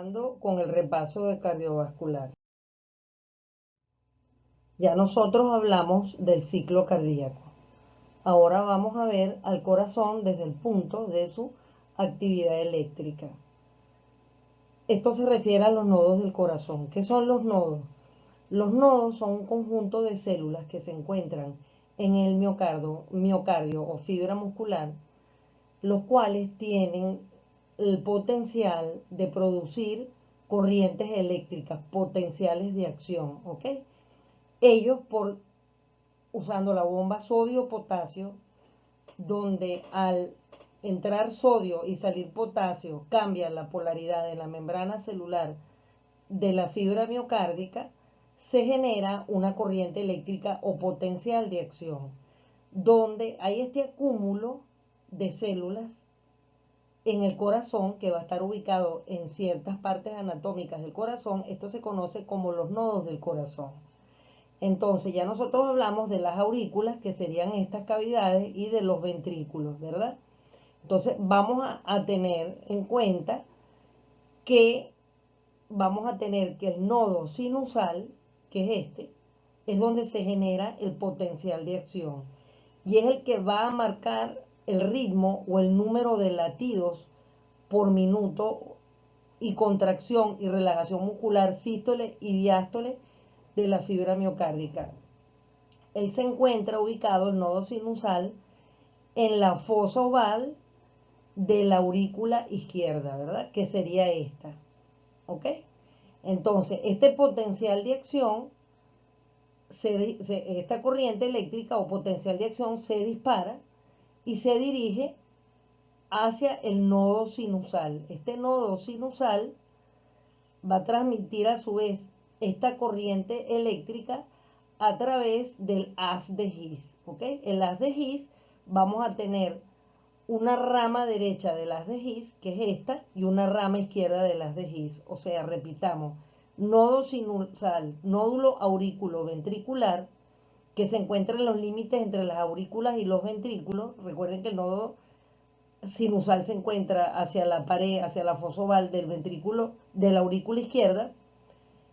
Continuando con el repaso de cardiovascular. Ya nosotros hablamos del ciclo cardíaco. Ahora vamos a ver al corazón desde el punto de su actividad eléctrica. Esto se refiere a los nodos del corazón. ¿Qué son los nodos? Los nodos son un conjunto de células que se encuentran en el miocardio o fibra muscular, los cuales tienen el potencial de producir corrientes eléctricas, potenciales de acción, ¿ok? Ellos usando la bomba sodio-potasio, donde al entrar sodio y salir potasio cambia la polaridad de la membrana celular de la fibra miocárdica, se genera una corriente eléctrica o potencial de acción, donde hay este acúmulo de células en el corazón que va a estar ubicado en ciertas partes anatómicas del corazón. Esto se conoce como los nodos del corazón. Entonces ya nosotros hablamos de las aurículas, que serían estas cavidades, y de los ventrículos, ¿verdad? Entonces vamos a tener en cuenta que vamos a tener que el nodo sinusal, que es este, es donde se genera el potencial de acción y es el que va a marcar el ritmo o el número de latidos por minuto y contracción y relajación muscular, sístole y diástole de la fibra miocárdica. Él se encuentra ubicado, el nodo sinusal, en la fosa oval de la aurícula izquierda, ¿verdad? Que sería esta, ¿ok? Entonces, este potencial de acción, esta corriente eléctrica o potencial de acción se dispara y se dirige hacia el nodo sinusal. Este nodo sinusal va a transmitir a su vez esta corriente eléctrica a través del haz de His, ¿ok? El haz de His, vamos a tener una rama derecha del haz de His, que es esta, y una rama izquierda del haz de His. O sea, repitamos, nodo sinusal, nódulo auriculoventricular, que se encuentra en los límites entre las aurículas y los ventrículos. Recuerden que el nodo sinusal se encuentra hacia la pared, hacia la fosa oval del ventrículo, de la aurícula izquierda,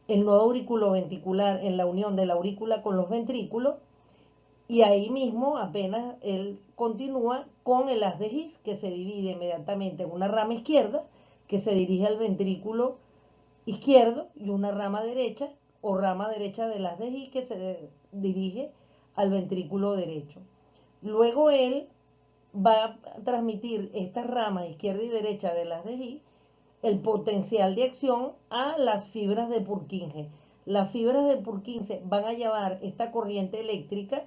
el nodo auriculoventricular en la unión de la aurícula con los ventrículos, y ahí mismo apenas él continúa con el haz de His, que se divide inmediatamente en una rama izquierda que se dirige al ventrículo izquierdo y una rama derecha o rama derecha del haz de His que se dirige al ventrículo derecho. Luego él va a transmitir estas ramas izquierda y derecha de las de His, el potencial de acción a las fibras de Purkinje. Las fibras de Purkinje van a llevar esta corriente eléctrica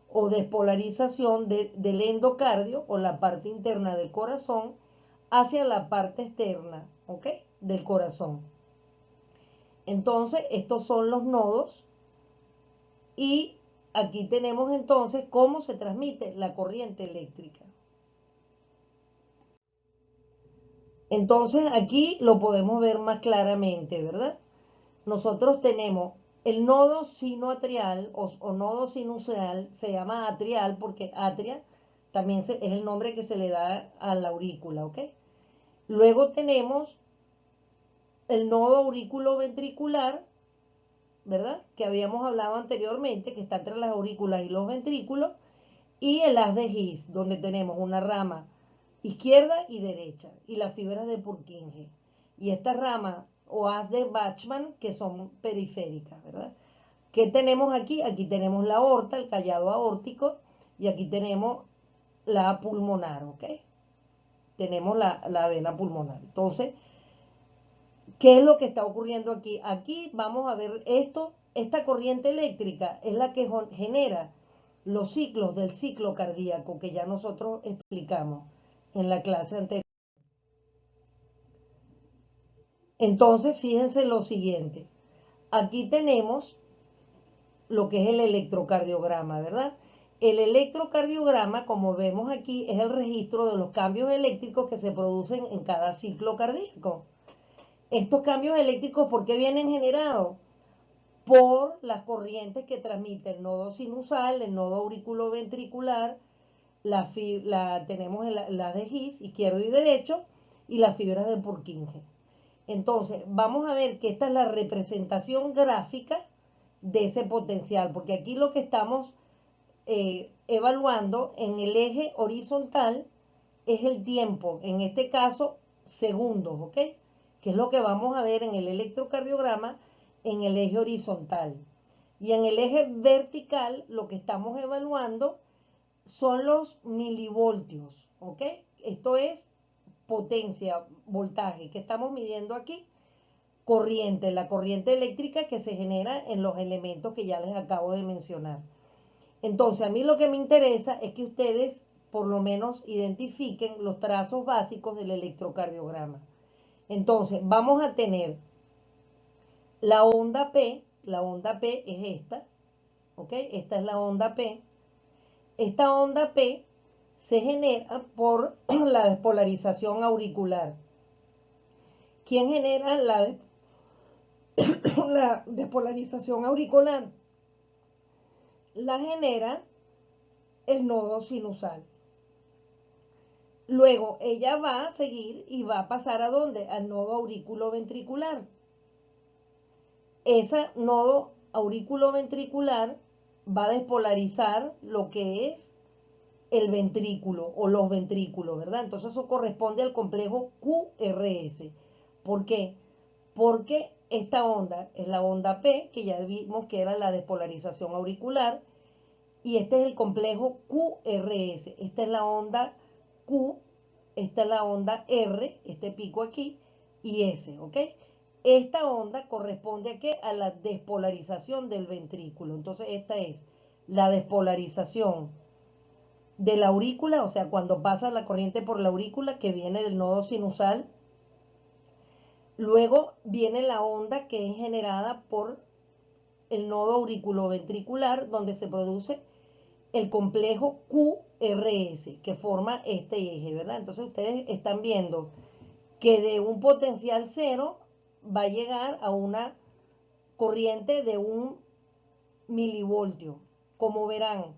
o despolarización del endocardio o la parte interna del corazón hacia la parte externa, ¿ok? Del corazón. Entonces, estos son los nodos y aquí tenemos entonces cómo se transmite la corriente eléctrica. Entonces aquí lo podemos ver más claramente, ¿verdad? Nosotros tenemos el nodo sinoatrial o nodo sinusal, se llama atrial porque atria también es el nombre que se le da a la aurícula, ¿ok? Luego tenemos el nodo auriculoventricular, ¿verdad? Que habíamos hablado anteriormente, que está entre las aurículas y los ventrículos, y el haz de His, donde tenemos una rama izquierda y derecha, y las fibras de Purkinje. Y esta rama o haz de Bachmann, que son periféricas, ¿verdad? ¿Qué tenemos aquí? Aquí tenemos la aorta, el callado aórtico, y aquí tenemos la pulmonar, ¿ok? Tenemos la vena pulmonar. Entonces, ¿qué es lo que está ocurriendo aquí? Aquí vamos a ver esto, esta corriente eléctrica es la que genera los ciclos del ciclo cardíaco que ya nosotros explicamos en la clase anterior. Entonces, fíjense lo siguiente. Aquí tenemos lo que es el electrocardiograma, ¿verdad? El electrocardiograma, como vemos aquí, es el registro de los cambios eléctricos que se producen en cada ciclo cardíaco. Estos cambios eléctricos, ¿por qué vienen generados? Por las corrientes que transmite el nodo sinusal, el nodo auriculoventricular, tenemos las de His, izquierdo y derecho, y las fibras de Purkinje. Entonces, vamos a ver que esta es la representación gráfica de ese potencial, porque aquí lo que estamos evaluando en el eje horizontal es el tiempo, en este caso segundos, ¿ok? Que es lo que vamos a ver en el electrocardiograma en el eje horizontal. Y en el eje vertical lo que estamos evaluando son los milivoltios, ¿ok? Esto es potencia, voltaje, que estamos midiendo aquí, corriente, la corriente eléctrica que se genera en los elementos que ya les acabo de mencionar. Entonces, a mí lo que me interesa es que ustedes por lo menos identifiquen los trazos básicos del electrocardiograma. Entonces, vamos a tener la onda P es esta, ¿ok? Esta es la onda P. Esta onda P se genera por la despolarización auricular. ¿Quién genera la despolarización auricular? La genera el nodo sinusal. Luego ella va a seguir y va a pasar ¿a dónde? Al nodo auriculoventricular. Ese nodo auriculoventricular va a despolarizar lo que es el ventrículo o los ventrículos, ¿verdad? Entonces eso corresponde al complejo QRS. ¿Por qué? Porque esta onda es la onda P, que ya vimos que era la despolarización auricular, y este es el complejo QRS. Esta es la onda Q, esta es la onda R, este pico aquí, y S, ¿ok? Esta onda corresponde a ¿qué? A la despolarización del ventrículo. Entonces esta es la despolarización de la aurícula, o sea, cuando pasa la corriente por la aurícula que viene del nodo sinusal. Luego viene la onda que es generada por el nodo auriculoventricular, donde se produce el complejo QRS, que forma este eje, ¿verdad? Entonces ustedes están viendo que de un potencial cero va a llegar a una corriente de 1 milivoltio. Como verán,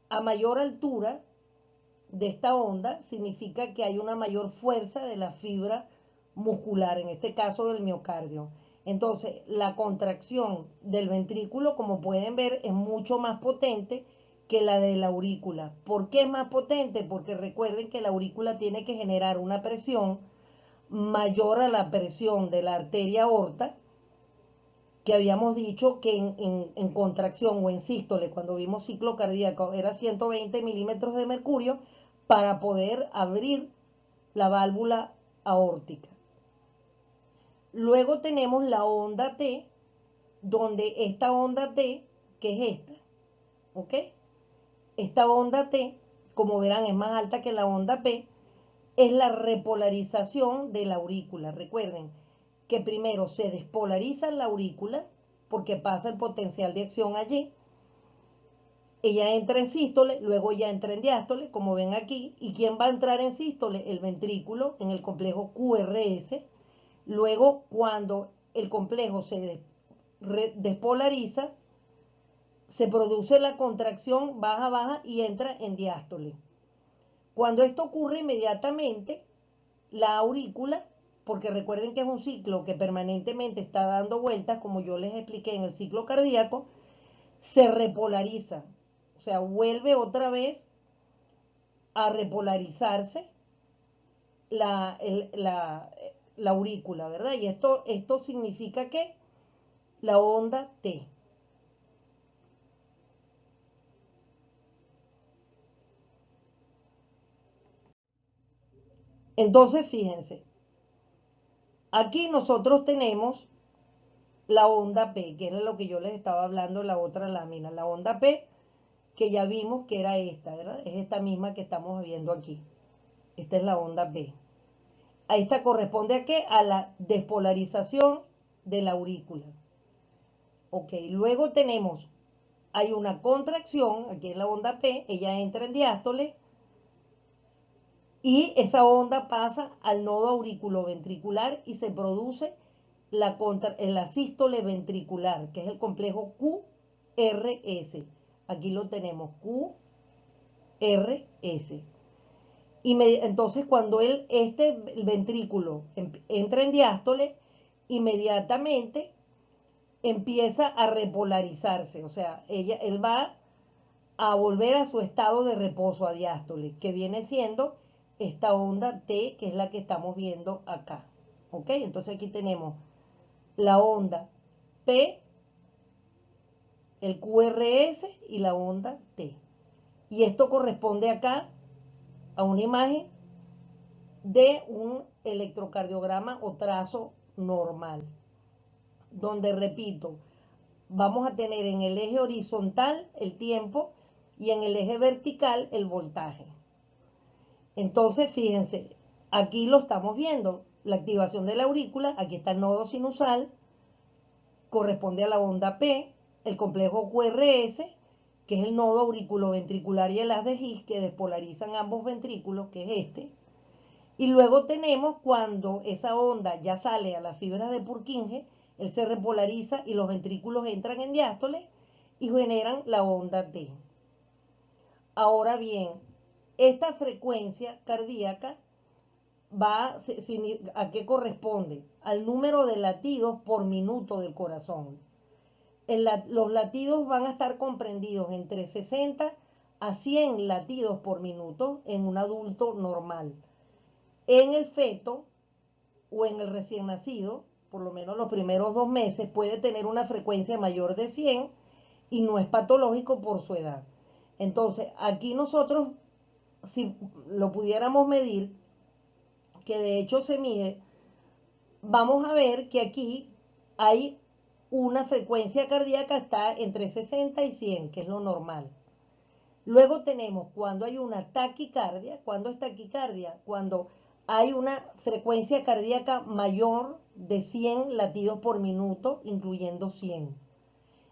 a mayor altura de esta onda significa que hay una mayor fuerza de la fibra muscular, en este caso del miocardio. Entonces, la contracción del ventrículo, como pueden ver, es mucho más potente que la de la aurícula. ¿Por qué es más potente? Porque recuerden que la aurícula tiene que generar una presión mayor a la presión de la arteria aorta, que habíamos dicho que en contracción o en sístole, cuando vimos ciclo cardíaco, era 120 milímetros de mercurio para poder abrir la válvula aórtica. Luego tenemos la onda T, donde esta onda T, que es esta, ¿ok? Esta onda T, como verán, es más alta que la onda P, es la repolarización de la aurícula. Recuerden que primero se despolariza la aurícula porque pasa el potencial de acción allí. Ella entra en sístole, luego ya entra en diástole, como ven aquí. ¿Y quién va a entrar en sístole? El ventrículo en el complejo QRS. Luego, cuando el complejo se despolariza, se produce la contracción baja y entra en diástole. Cuando esto ocurre inmediatamente, la aurícula, porque recuerden que es un ciclo que permanentemente está dando vueltas, como yo les expliqué en el ciclo cardíaco, se repolariza, o sea, vuelve otra vez a repolarizarse la, la aurícula, ¿verdad? Y esto significa que la onda T. Entonces, fíjense, aquí nosotros tenemos la onda P, que era lo que yo les estaba hablando en la otra lámina. La onda P, que ya vimos que era esta, ¿verdad? Es esta misma que estamos viendo aquí. Esta es la onda P. A esta corresponde a qué? A la despolarización de la aurícula. Ok, luego tenemos, hay una contracción, aquí es la onda P, ella entra en diástole y esa onda pasa al nodo auriculoventricular y se produce la sístole ventricular, que es el complejo QRS. Aquí lo tenemos, QRS. Entonces, cuando el ventrículo entra en diástole, inmediatamente empieza a repolarizarse, o sea, él va a volver a su estado de reposo, a diástole, que viene siendo esta onda T, que es la que estamos viendo acá. ¿Ok? Entonces aquí tenemos la onda P, el QRS y la onda T. Y esto corresponde acá a una imagen de un electrocardiograma o trazo normal, donde, repito, vamos a tener en el eje horizontal el tiempo y en el eje vertical el voltaje. Entonces, fíjense, aquí lo estamos viendo, la activación de la aurícula, aquí está el nodo sinusal, corresponde a la onda P, el complejo QRS, que es el nodo auriculoventricular y el haz de His, que despolarizan ambos ventrículos, que es este. Y luego tenemos cuando esa onda ya sale a las fibras de Purkinje, él se repolariza y los ventrículos entran en diástole y generan la onda T. Ahora bien, esta frecuencia cardíaca ¿a qué corresponde? Al número de latidos por minuto del corazón. Los latidos van a estar comprendidos entre 60 a 100 latidos por minuto en un adulto normal. En el feto o en el recién nacido, por lo menos los primeros 2 meses, puede tener una frecuencia mayor de 100 y no es patológico por su edad. Entonces, aquí nosotros, si lo pudiéramos medir, que de hecho se mide, vamos a ver que aquí hay una frecuencia cardíaca, está entre 60 y 100, que es lo normal. Luego tenemos cuando hay una taquicardia. ¿Cuándo es taquicardia? Cuando hay una frecuencia cardíaca mayor de 100 latidos por minuto, incluyendo 100.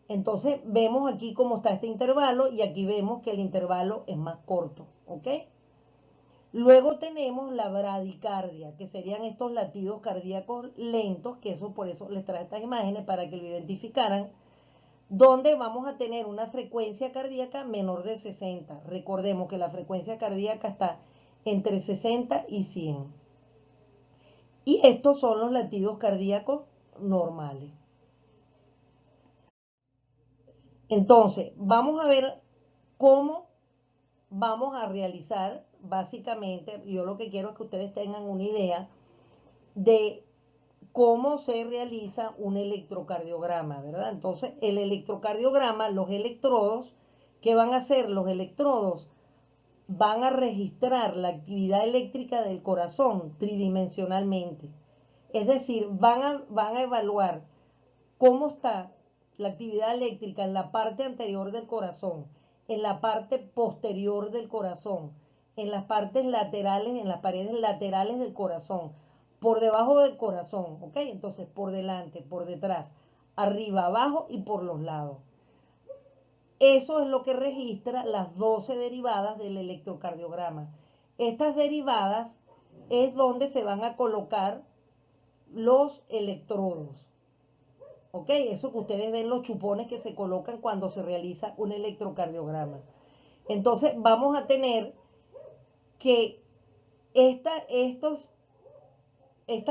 Entonces vemos aquí cómo está este intervalo y aquí vemos que el intervalo es más corto, ¿ok? Luego tenemos la bradicardia, que serían estos latidos cardíacos lentos, que eso por eso les trae estas imágenes para que lo identificaran, donde vamos a tener una frecuencia cardíaca menor de 60. Recordemos que la frecuencia cardíaca está entre 60 y 100. Y estos son los latidos cardíacos normales. Entonces, vamos a ver cómo vamos a realizar, básicamente, yo lo que quiero es que ustedes tengan una idea de cómo se realiza un electrocardiograma, ¿verdad? Entonces, el electrocardiograma, los electrodos, ¿qué van a hacer? Los electrodos van a registrar la actividad eléctrica del corazón tridimensionalmente. Es decir, van a evaluar cómo está la actividad eléctrica en la parte anterior del corazón, en la parte posterior del corazón, en las partes laterales, en las paredes laterales del corazón, por debajo del corazón, ¿ok? Entonces, por delante, por detrás, arriba, abajo y por los lados. Eso es lo que registra las 12 derivadas del electrocardiograma. Estas derivadas es donde se van a colocar los electrodos. ¿Ok? Eso que ustedes ven, los chupones que se colocan cuando se realiza un electrocardiograma. Entonces vamos a tener que estas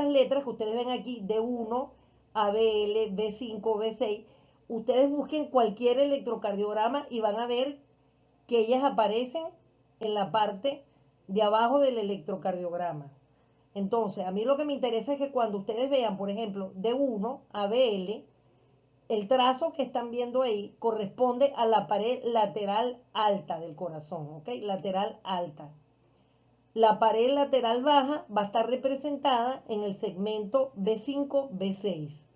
letras que ustedes ven aquí, D1, ABL, B5, B6, ustedes busquen cualquier electrocardiograma y van a ver que ellas aparecen en la parte de abajo del electrocardiograma. Entonces, a mí lo que me interesa es que cuando ustedes vean, por ejemplo, D1, ABL, el trazo que están viendo ahí corresponde a la pared lateral alta del corazón, ¿ok? Lateral alta. La pared lateral baja va a estar representada en el segmento B5, B6.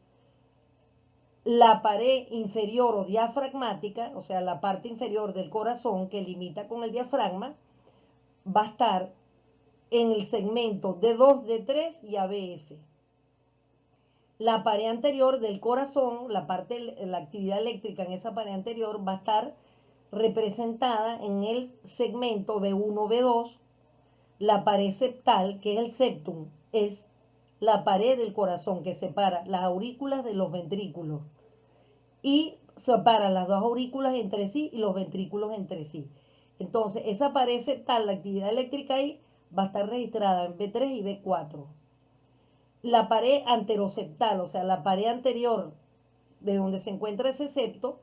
La pared inferior o diafragmática, o sea, la parte inferior del corazón que limita con el diafragma, va a estar en el segmento D2, D3 y ABF. La pared anterior del corazón, la actividad eléctrica en esa pared anterior va a estar representada en el segmento B1, B2. La pared septal, que es el septum, es la pared del corazón que separa las aurículas de los ventrículos y separa las dos aurículas entre sí y los ventrículos entre sí. Entonces, esa pared septal, la actividad eléctrica ahí va a estar registrada en B3 y B4. La pared anteroseptal, o sea, la pared anterior de donde se encuentra ese septo,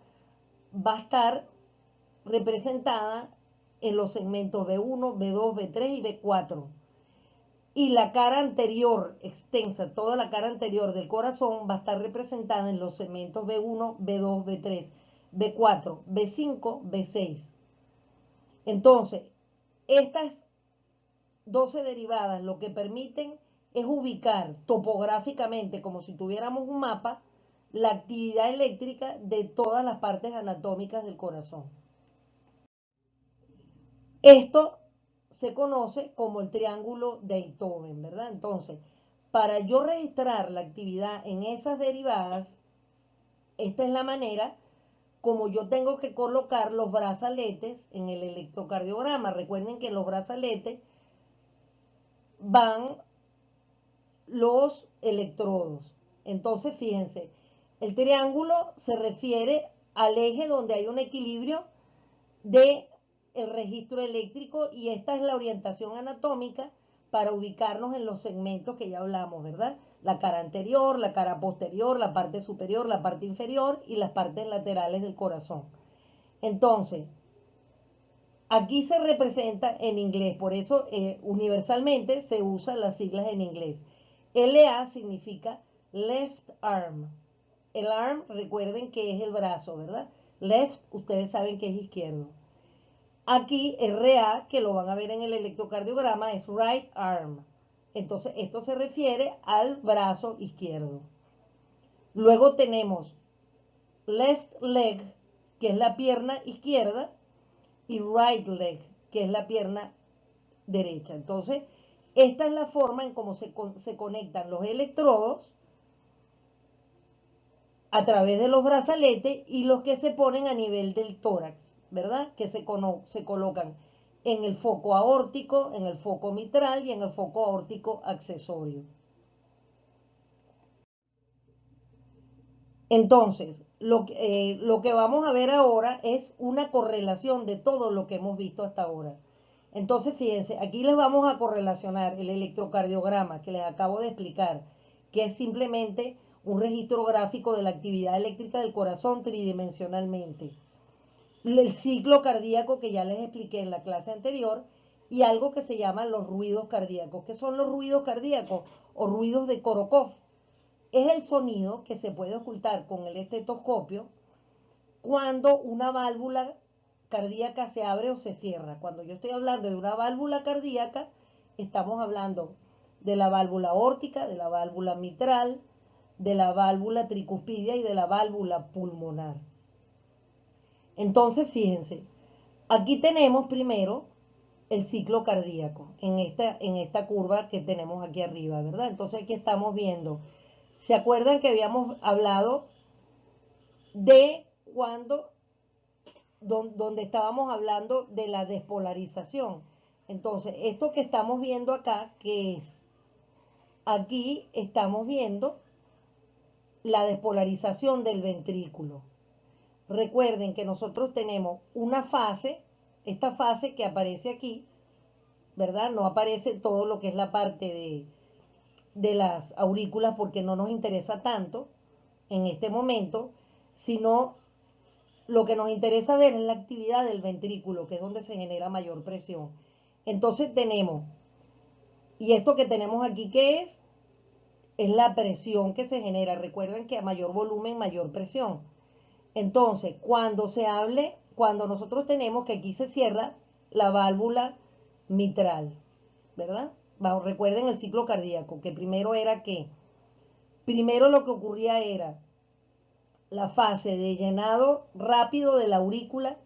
va a estar representada en los segmentos B1, B2, B3 y B4. Y la cara anterior extensa, toda la cara anterior del corazón va a estar representada en los segmentos B1, B2, B3, B4, B5, B6. Entonces, estas 12 derivadas lo que permiten es ubicar topográficamente, como si tuviéramos un mapa, la actividad eléctrica de todas las partes anatómicas del corazón. Esto se conoce como el triángulo de Einthoven, ¿verdad? Entonces, para yo registrar la actividad en esas derivadas, esta es la manera como yo tengo que colocar los brazaletes en el electrocardiograma. Recuerden que en los brazaletes van los electrodos. Entonces, fíjense, el triángulo se refiere al eje donde hay un equilibrio de el registro eléctrico y esta es la orientación anatómica para ubicarnos en los segmentos que ya hablamos, ¿verdad? La cara anterior, la cara posterior, la parte superior, la parte inferior y las partes laterales del corazón. Entonces, aquí se representa en inglés, por eso universalmente se usan las siglas en inglés. LA significa left arm. El arm, recuerden que es el brazo, ¿verdad? Left, ustedes saben que es izquierdo. Aquí RA, que lo van a ver en el electrocardiograma, es right arm. Entonces, esto se refiere al brazo izquierdo. Luego tenemos left leg, que es la pierna izquierda, y right leg, que es la pierna derecha. Entonces, esta es la forma en cómo se conectan los electrodos a través de los brazaletes y los que se ponen a nivel del tórax, ¿verdad? Que se colocan en el foco aórtico, en el foco mitral y en el foco aórtico accesorio. Entonces, lo que vamos a ver ahora es una correlación de todo lo que hemos visto hasta ahora. Entonces, fíjense, aquí les vamos a correlacionar el electrocardiograma que les acabo de explicar, que es simplemente un registro gráfico de la actividad eléctrica del corazón tridimensionalmente. El ciclo cardíaco que ya les expliqué en la clase anterior y algo que se llaman los ruidos cardíacos. ¿Qué son los ruidos cardíacos o ruidos de Korokov? Es el sonido que se puede ocultar con el estetoscopio cuando una válvula cardíaca se abre o se cierra. Cuando yo estoy hablando de una válvula cardíaca, estamos hablando de la válvula aórtica, de la válvula mitral, de la válvula tricuspidia y de la válvula pulmonar. Entonces, fíjense, aquí tenemos primero el ciclo cardíaco en esta curva que tenemos aquí arriba, ¿verdad? Entonces aquí estamos viendo. ¿Se acuerdan que habíamos hablado de cuando, donde estábamos hablando de la despolarización? Entonces, esto que estamos viendo acá, ¿qué es? Aquí estamos viendo la despolarización del ventrículo. Recuerden que nosotros tenemos una fase, esta fase que aparece aquí, ¿verdad? No aparece todo lo que es la parte de las aurículas porque no nos interesa tanto en este momento, sino lo que nos interesa ver es la actividad del ventrículo, que es donde se genera mayor presión. Entonces tenemos, y esto que tenemos aquí, ¿qué es? Es la presión que se genera. Recuerden que a mayor volumen, mayor presión. Entonces, cuando nosotros tenemos que aquí se cierra la válvula mitral, ¿verdad? Recuerden el ciclo cardíaco, que primero era que, primero lo que ocurría era la fase de llenado rápido de la aurícula,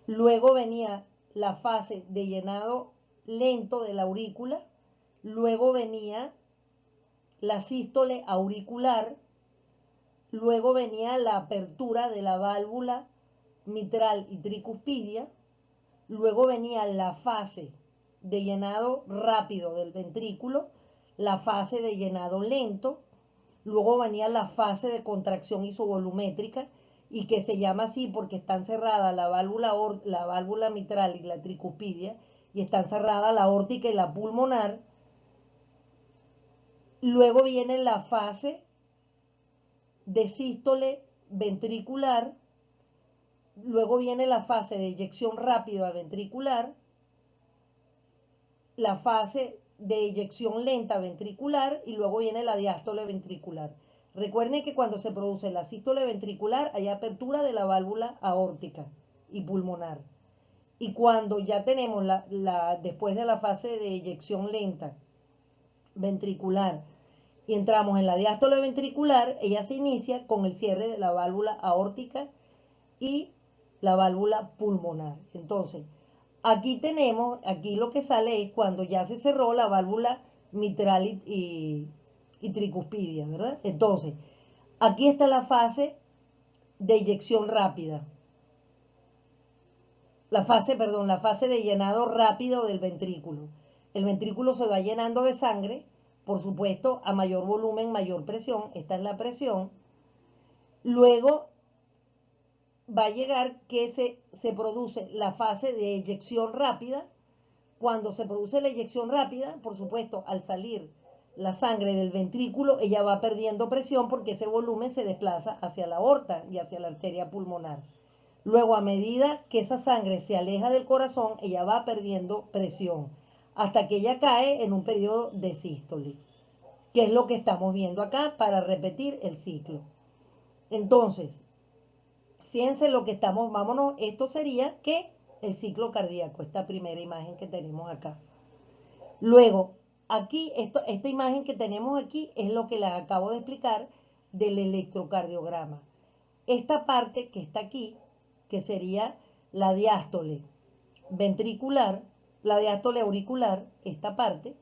luego venía la fase de llenado lento de la aurícula, luego venía la sístole auricular, luego venía la apertura de la válvula mitral y tricuspidia, luego venía la fase de llenado rápido del ventrículo, la fase de llenado lento, luego venía la fase de contracción isovolumétrica y que se llama así porque están cerradas la válvula mitral y la tricuspidia y están cerradas la aórtica y la pulmonar. Luego viene la fase de sístole ventricular, luego viene la fase de eyección rápida ventricular, la fase de eyección lenta ventricular y luego viene la diástole ventricular. Recuerden que cuando se produce la sístole ventricular hay apertura de la válvula aórtica y pulmonar. Y cuando ya tenemos después de la fase de eyección lenta ventricular y entramos en la diástole ventricular, ella se inicia con el cierre de la válvula aórtica y la válvula pulmonar. Entonces, aquí lo que sale es cuando ya se cerró la válvula mitral y tricuspidia, ¿verdad? Entonces, aquí está la fase de eyección rápida. La fase de llenado rápido del ventrículo. El ventrículo se va llenando de sangre, por supuesto, a mayor volumen, mayor presión. Esta es la presión. Luego va a llegar que se produce la fase de eyección rápida. Cuando se produce la eyección rápida, por supuesto, al salir la sangre del ventrículo, ella va perdiendo presión porque ese volumen se desplaza hacia la aorta y hacia la arteria pulmonar. Luego, a medida que esa sangre se aleja del corazón, ella va perdiendo presión hasta que ella cae en un periodo de sístole, que es lo que estamos viendo acá para repetir el ciclo. Entonces, fíjense lo que estamos, vámonos, esto sería que el ciclo cardíaco, esta primera imagen que tenemos acá. Luego, aquí, esta imagen que tenemos aquí es lo que les acabo de explicar del electrocardiograma. Esta parte que está aquí, que sería la diástole ventricular, la diástole auricular, esta parte,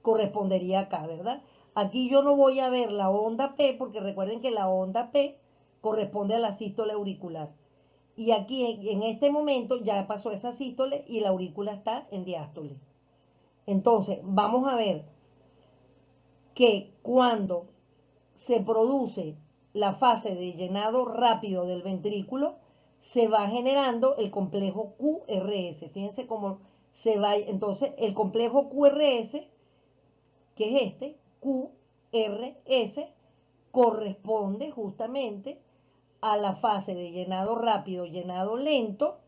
correspondería acá, ¿verdad? Aquí yo no voy a ver la onda P, porque recuerden que la onda P corresponde a la sístole auricular. Y aquí en este momento ya pasó esa sístole y la aurícula está en diástole. Entonces, vamos a ver que cuando se produce la fase de llenado rápido del ventrículo, se va generando el complejo QRS. Fíjense cómo se va. Entonces, el complejo QRS, que es este, QRS, corresponde justamente a la fase de llenado rápido, llenado lento,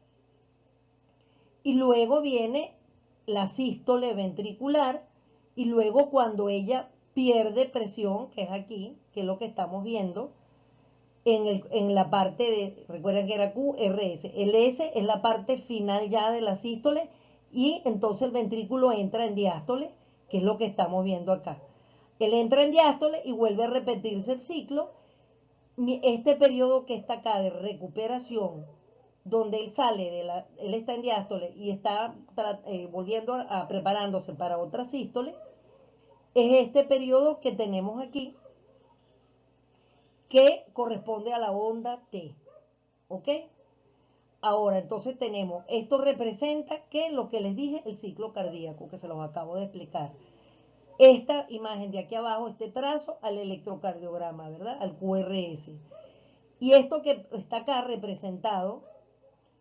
y luego viene la sístole ventricular, y luego cuando ella pierde presión, que es aquí, que es lo que estamos viendo, en la parte de, recuerden que era QRS, el S es la parte final ya de la sístole, y entonces el ventrículo entra en diástole, que es lo que estamos viendo acá. Él entra en diástole y vuelve a repetirse el ciclo. Este periodo que está acá de recuperación, donde él sale él está en diástole y está volviendo a preparándose para otra sístole, es este periodo que tenemos aquí, que corresponde a la onda T. ¿Ok? Ahora, entonces tenemos, esto representa que lo que les dije, el ciclo cardíaco, que se los acabo de explicar. Esta imagen de aquí abajo, este trazo al electrocardiograma, ¿verdad? Al QRS. Y esto que está acá representado,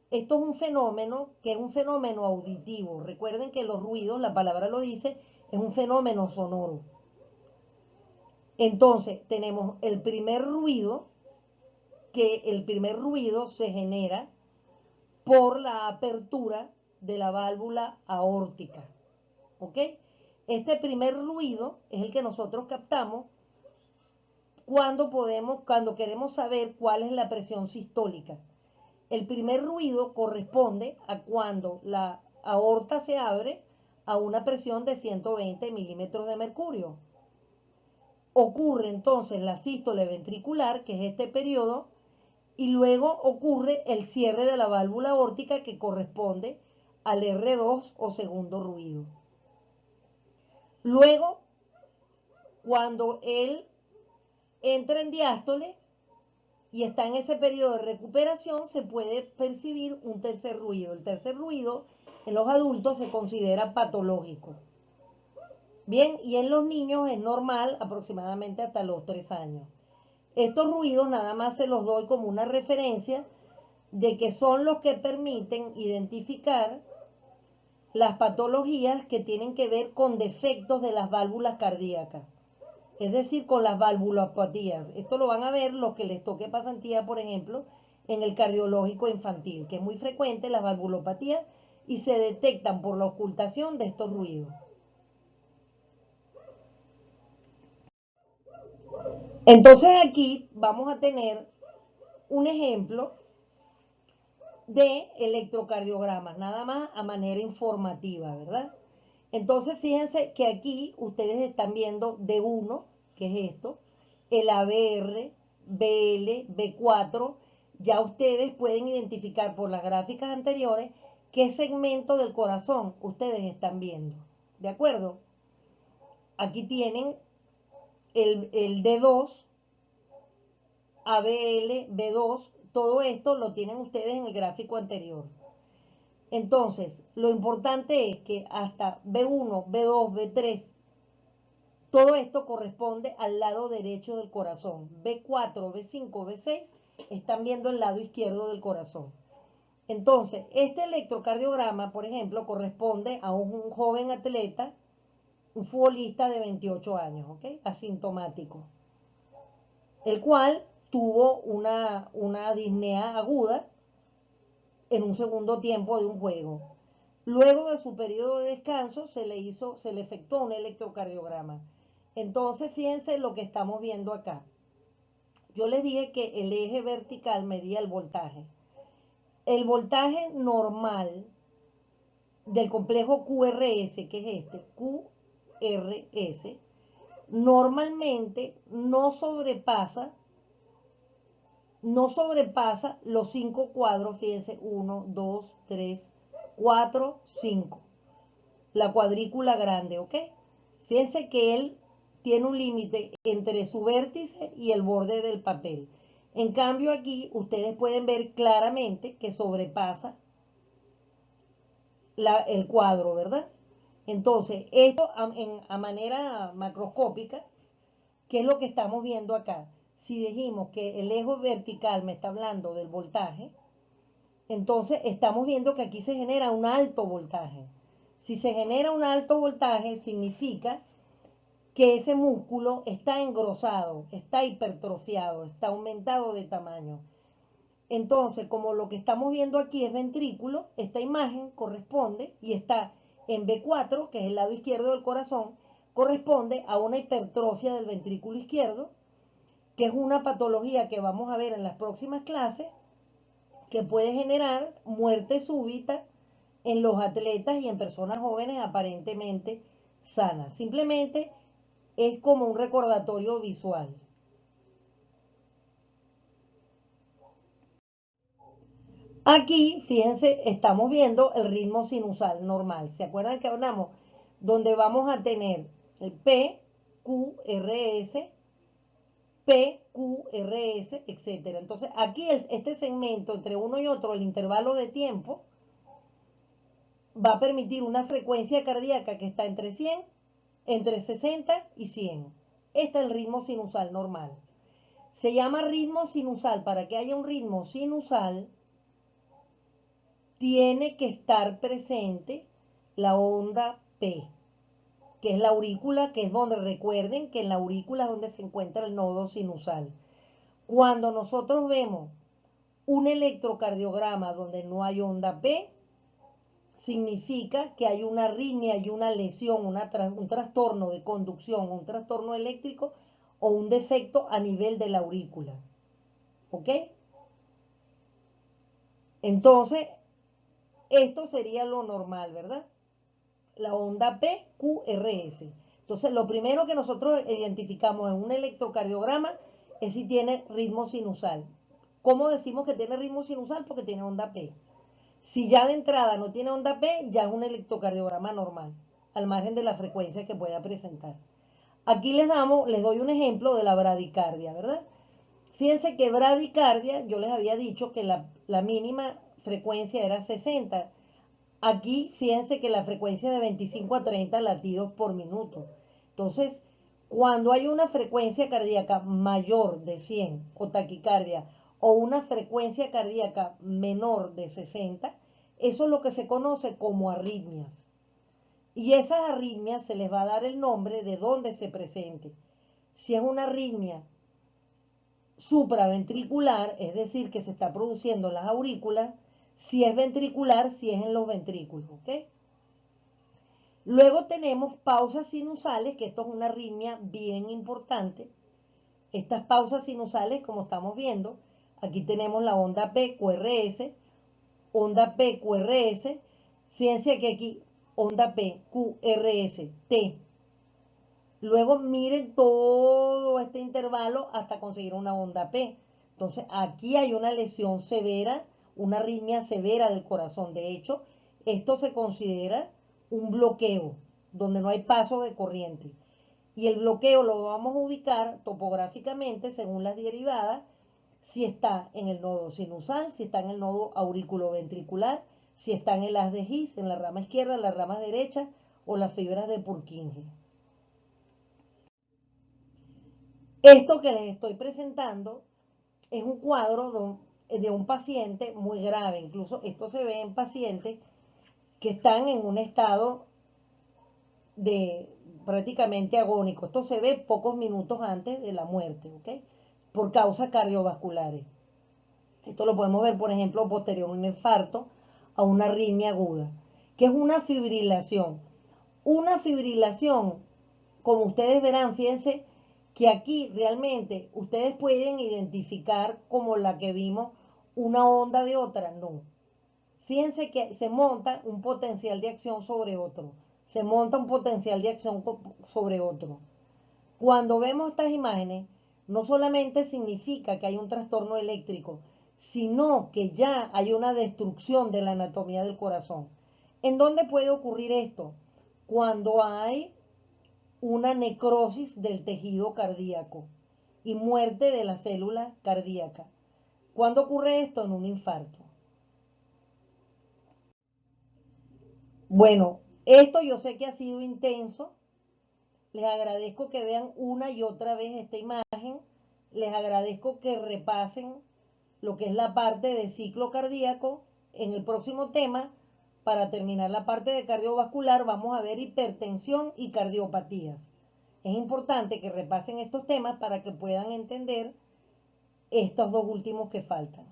esto es un fenómeno que es un fenómeno auditivo. Recuerden que los ruidos, la palabra lo dice, es un fenómeno sonoro. Entonces, tenemos el primer ruido, que el primer ruido se genera por la apertura de la válvula aórtica. ¿Ok? Este primer ruido es el que nosotros captamos cuando queremos saber cuál es la presión sistólica. El primer ruido corresponde a cuando la aorta se abre a una presión de 120 milímetros de mercurio. Ocurre entonces la sístole ventricular, que es este periodo, y luego ocurre el cierre de la válvula aórtica, que corresponde al R2 o segundo ruido. Luego, cuando él entra en diástole y está en ese periodo de recuperación, se puede percibir un tercer ruido. El tercer ruido en los adultos se considera patológico. Bien, y en los niños es normal aproximadamente hasta los 3 años. Estos ruidos nada más se los doy como una referencia de que son los que permiten identificar las patologías que tienen que ver con defectos de las válvulas cardíacas, es decir, con las valvulopatías. Esto lo van a ver los que les toque pasantía, por ejemplo, en el cardiológico infantil, que es muy frecuente las valvulopatías y se detectan por la ocultación de estos ruidos. Entonces aquí vamos a tener un ejemplo de electrocardiogramas, nada más a manera informativa, ¿verdad? Entonces fíjense que aquí ustedes están viendo D1, que es esto, el ABR, BL, B4, ya ustedes pueden identificar por las gráficas anteriores qué segmento del corazón ustedes están viendo, ¿de acuerdo? Aquí tienen el D2, ABL, B2, todo esto lo tienen ustedes en el gráfico anterior. Entonces, lo importante es que hasta B1, B2, B3, todo esto corresponde al lado derecho del corazón. B4, B5, B6 están viendo el lado izquierdo del corazón. Entonces, este electrocardiograma, por ejemplo, corresponde a un joven atleta, un futbolista de 28 años, ¿ok? Asintomático, el cual tuvo una disnea aguda en un segundo tiempo de un juego. Luego de su periodo de descanso se le efectuó un electrocardiograma. Entonces, fíjense lo que estamos viendo acá. Yo les dije que el eje vertical medía el voltaje. El voltaje normal del complejo QRS, que es este, QRS, normalmente no sobrepasa los 5 cuadros, fíjense, 1, 2, 3, 4, 5. La cuadrícula grande, ¿ok? Fíjense que él tiene un límite entre su vértice y el borde del papel. En cambio aquí ustedes pueden ver claramente que sobrepasa el cuadro, ¿verdad? Entonces, esto a manera macroscópica, ¿qué es lo que estamos viendo acá? Si dijimos que el eje vertical me está hablando del voltaje, entonces estamos viendo que aquí se genera un alto voltaje. Si se genera un alto voltaje, significa que ese músculo está engrosado, está hipertrofiado, está aumentado de tamaño. Entonces, como lo que estamos viendo aquí es ventrículo, esta imagen corresponde y está en B4, que es el lado izquierdo del corazón, corresponde a una hipertrofia del ventrículo izquierdo, que es una patología que vamos a ver en las próximas clases, que puede generar muerte súbita en los atletas y en personas jóvenes aparentemente sanas. Simplemente es como un recordatorio visual. Aquí, fíjense, estamos viendo el ritmo sinusal normal. ¿Se acuerdan que hablamos? Donde vamos a tener el P, Q, R, S, P, Q, R, S, etc. Entonces, aquí este segmento entre uno y otro, el intervalo de tiempo, va a permitir una frecuencia cardíaca que está entre 100, entre 60 y 100. Este es el ritmo sinusal normal. Se llama ritmo sinusal. Para que haya un ritmo sinusal, tiene que estar presente la onda P, que es la aurícula, que es donde recuerden que en la aurícula es donde se encuentra el nodo sinusal. Cuando nosotros vemos un electrocardiograma donde no hay onda P, significa que hay una arritmia, hay una lesión, un trastorno de conducción, un trastorno eléctrico o un defecto a nivel de la aurícula. ¿Ok? Entonces, esto sería lo normal, ¿verdad? La onda PQRS. Entonces, lo primero que nosotros identificamos en un electrocardiograma es si tiene ritmo sinusal. ¿Cómo decimos que tiene ritmo sinusal? Porque tiene onda P. Si ya de entrada no tiene onda P, ya es un electrocardiograma normal, al margen de la frecuencia que pueda presentar. Aquí les doy un ejemplo de la bradicardia, ¿verdad? Fíjense que bradicardia, yo les había dicho que la mínima frecuencia era 60. Aquí, fíjense que la frecuencia es de 25 a 30 latidos por minuto. Entonces, cuando hay una frecuencia cardíaca mayor de 100 o taquicardia o una frecuencia cardíaca menor de 60, eso es lo que se conoce como arritmias. Y esas arritmias se les va a dar el nombre de dónde se presente. Si es una arritmia supraventricular, es decir, que se está produciendo en las aurículas; si es ventricular, si es en los ventrículos, ¿ok? Luego tenemos pausas sinusales, que esto es una arritmia bien importante. Estas pausas sinusales, como estamos viendo, aquí tenemos la onda PQRS, onda PQRS, fíjense que aquí onda PQRS, T. Luego miren todo este intervalo hasta conseguir una onda P. Entonces aquí hay una lesión severa, una arritmia severa del corazón. De hecho, esto se considera un bloqueo, donde no hay paso de corriente. Y el bloqueo lo vamos a ubicar topográficamente según las derivadas, si está en el nodo sinusal, si está en el nodo auriculoventricular, si está en el haz de His, en la rama izquierda, en la rama derecha, o las fibras de Purkinje. Esto que les estoy presentando es un cuadro de un paciente muy grave. Incluso esto se ve en pacientes que están en un estado de prácticamente agónico. Esto se ve pocos minutos antes de la muerte, ¿ok? Por causas cardiovasculares. Esto lo podemos ver, por ejemplo, posterior a un infarto, a una arritmia aguda, que es una fibrilación. Una fibrilación, como ustedes verán, fíjense que aquí realmente ustedes pueden identificar como la que vimos una onda de otra. No. Fíjense que se monta un potencial de acción sobre otro. Se monta un potencial de acción sobre otro. Cuando vemos estas imágenes, no solamente significa que hay un trastorno eléctrico, sino que ya hay una destrucción de la anatomía del corazón. ¿En dónde puede ocurrir esto? Cuando hay una necrosis del tejido cardíaco y muerte de la célula cardíaca. ¿Cuándo ocurre esto? En un infarto. Bueno, esto yo sé que ha sido intenso. Les agradezco que vean una y otra vez esta imagen. Les agradezco que repasen lo que es la parte de ciclo cardíaco. En el próximo tema, para terminar la parte de cardiovascular, vamos a ver hipertensión y cardiopatías. Es importante que repasen estos temas para que puedan entender estos dos últimos que faltan.